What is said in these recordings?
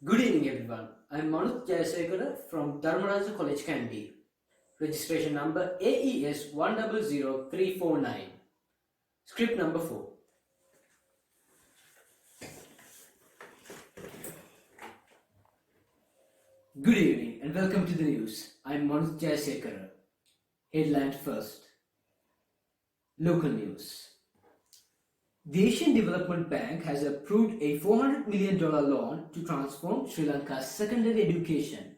Good evening, everyone. I'm Manuth Jayasekara from Dharmaraja College, Kandy. Registration number AES 100349. Script number 4. Good evening and welcome to the news. I'm Manuth Jayasekara. Headline first. Local news. The Asian Development Bank has approved a $400 million loan to transform Sri Lanka's secondary education.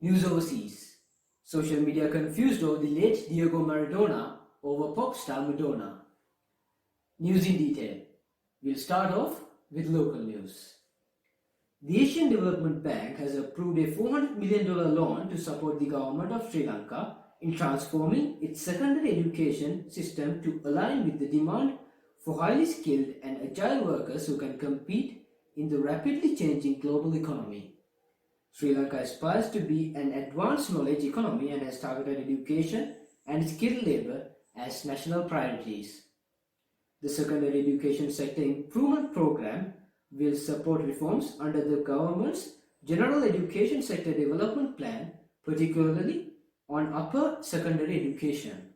News overseas. Social media confused over the late Diego Maradona over pop star Madonna. News in detail. We'll start off with local news. The Asian Development Bank has approved a $400 million loan to support the government of Sri Lanka in transforming its secondary education system to align with the demand for highly skilled and agile workers who can compete in the rapidly changing global economy. Sri Lanka aspires to be an advanced knowledge economy and has targeted education and skilled labor as national priorities. The secondary education sector improvement program will support reforms under the government's General Education Sector Development Plan, particularly on upper secondary education.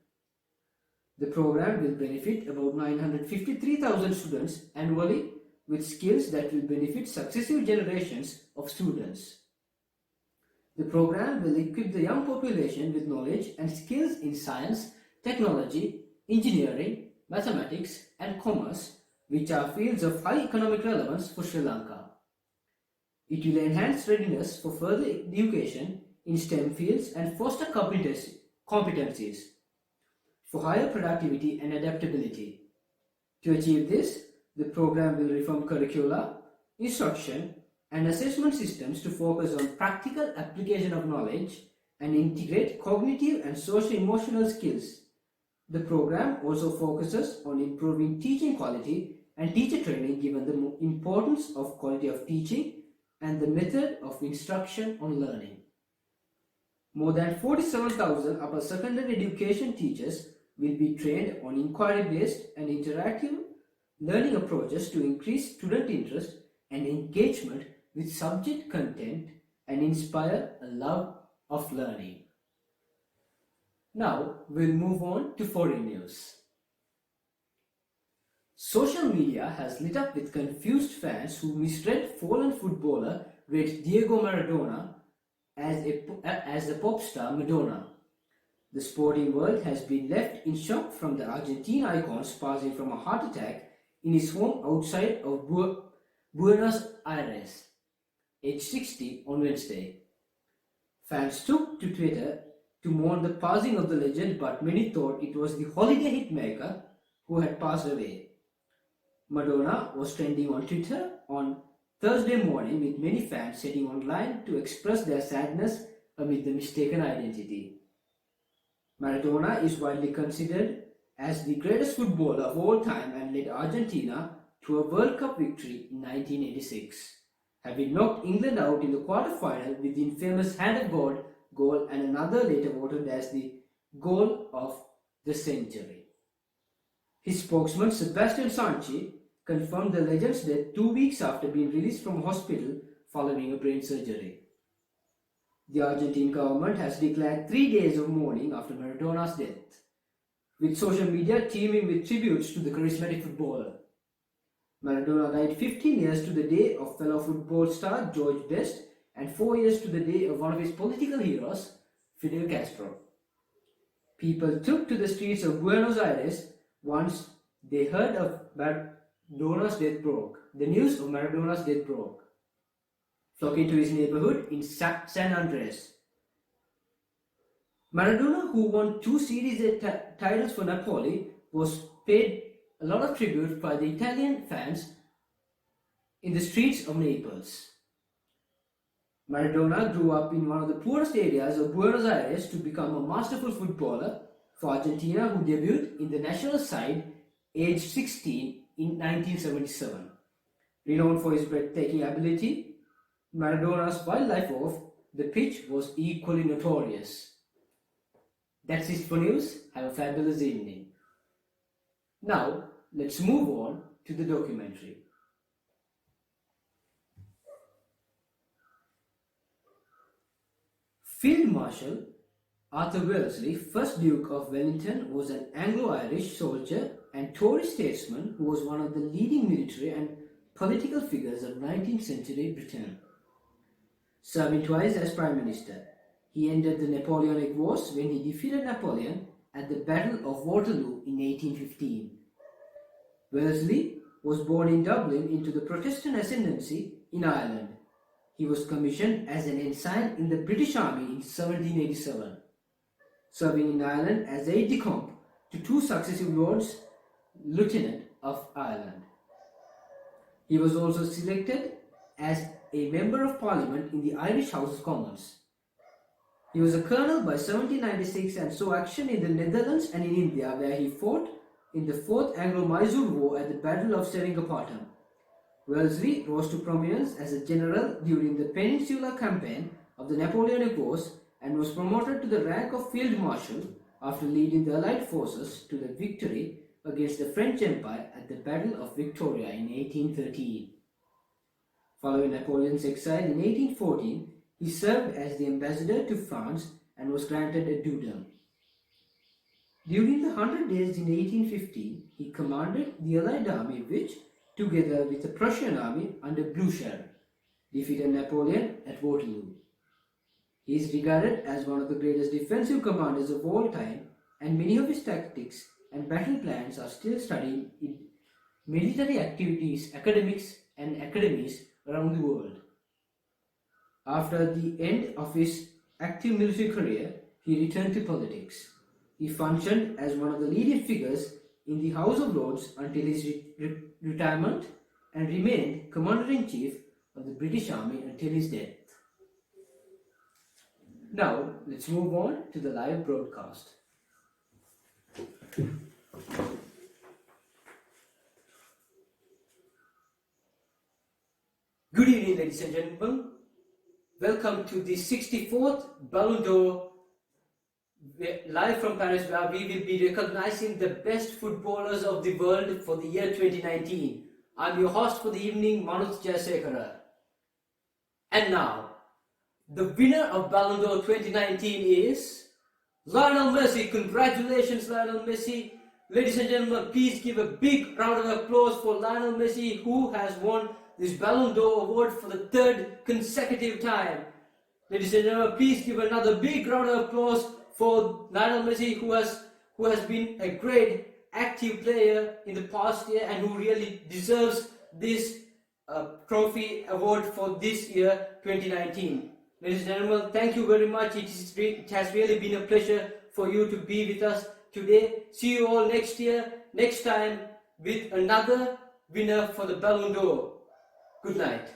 The program will benefit about 953,000 students annually with skills that will benefit successive generations of students. The program will equip the young population with knowledge and skills in science, technology, engineering, mathematics, and commerce, which are fields of high economic relevance for Sri Lanka. It will enhance readiness for further education in STEM fields and foster competencies for higher productivity and adaptability. To achieve this, the program will reform curricula, instruction, and assessment systems to focus on practical application of knowledge and integrate cognitive and social-emotional skills. The program also focuses on improving teaching quality and teacher training given the importance of quality of teaching and the method of instruction on learning. More than 47,000 upper secondary education teachers will be trained on inquiry-based and interactive learning approaches to increase student interest and engagement with subject content and inspire a love of learning. Now we'll move on to foreign news. Social media has lit up with confused fans who misread fallen footballer great Diego Maradona as the pop star Madonna. The sporting world has been left in shock from the Argentine icon's passing from a heart attack in his home outside of Buenos Aires, age 60, on Wednesday. Fans took to Twitter to mourn the passing of the legend, but many thought it was the holiday hitmaker who had passed away. Madonna was trending on Twitter on Thursday morning, with many fans heading online to express their sadness amid the mistaken identity. Maradona is widely considered as the greatest footballer of all time and led Argentina to a World Cup victory in 1986, having knocked England out in the quarter-final with the infamous hand of God goal and another later voted as the goal of the century. His spokesman Sebastian Sanchi confirmed the legend's death 2 weeks after being released from hospital following a brain surgery. The Argentine government has declared 3 days of mourning after Maradona's death, with social media teeming with tributes to the charismatic footballer. Maradona died 15 years to the day of fellow football star George Best and 4 years to the day of one of his political heroes, Fidel Castro. People took to the streets of Buenos Aires once they heard of Maradona's death broke. The news of Maradona's death broke, flocking to his neighborhood in San Andres. Maradona, who won 2 Series A titles for Napoli, was paid a lot of tribute by the Italian fans in the streets of Naples. Maradona grew up in one of the poorest areas of Buenos Aires to become a masterful footballer for Argentina, who debuted in the national side aged 16 in 1977. Renowned for his breathtaking ability, Maradona's wildlife off the pitch was equally notorious. That's it for news. Have a fabulous evening. Now, let's move on to the documentary. Field Marshal Arthur Wellesley, 1st Duke of Wellington, was an Anglo-Irish soldier and Tory statesman who was one of the leading military and political figures of 19th century Britain. Serving twice as Prime Minister, he ended the Napoleonic Wars when he defeated Napoleon at the Battle of Waterloo in 1815. Wellesley was born in Dublin into the Protestant ascendancy in Ireland. He was commissioned as an ensign in the British Army in 1787, serving in Ireland as aide-de-camp to 2 successive Lords Lieutenant of Ireland. He was also selected as a Member of Parliament in the Irish House of Commons. He was a colonel by 1796 and saw action in the Netherlands and in India, where he fought in the 4th Anglo-Mysore War at the Battle of Seringapatam. Wellesley rose to prominence as a general during the Peninsular Campaign of the Napoleonic Wars and was promoted to the rank of Field Marshal after leading the Allied forces to the victory against the French Empire at the Battle of Victoria in 1813. Following Napoleon's exile in 1814, he served as the ambassador to France and was granted a dukedom. During the 100 Days in 1815, he commanded the Allied army which, together with the Prussian army under Blücher, defeated Napoleon at Waterloo. He is regarded as one of the greatest defensive commanders of all time, and many of his tactics and battle plans are still studied in military activities, academics and academies around the world. After the end of his active military career, he returned to politics. He functioned as one of the leading figures in the House of Lords until his retirement and remained Commander-in-Chief of the British Army until his death. Now, let's move on to the live broadcast. Good evening, ladies and gentlemen. Welcome to the 64th Ballon d'Or live from Paris, where we will be recognizing the best footballers of the world for the year 2019. I'm your host for the evening, Manuth Jayasekara. And now, the winner of Ballon d'Or 2019 is Lionel Messi. Congratulations, Lionel Messi. Ladies and gentlemen, please give a big round of applause for Lionel Messi, who has won this Ballon d'Or award for the 3rd consecutive time. Ladies and gentlemen, please give another big round of applause for Lionel Messi, who has been a great active player in the past year and who really deserves this trophy award for this year 2019. Ladies and gentlemen, thank you very much. It has really been a pleasure for you to be with us today. See you all next year, next time, with another winner for the Ballon d'Or. Good night.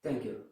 Thank you.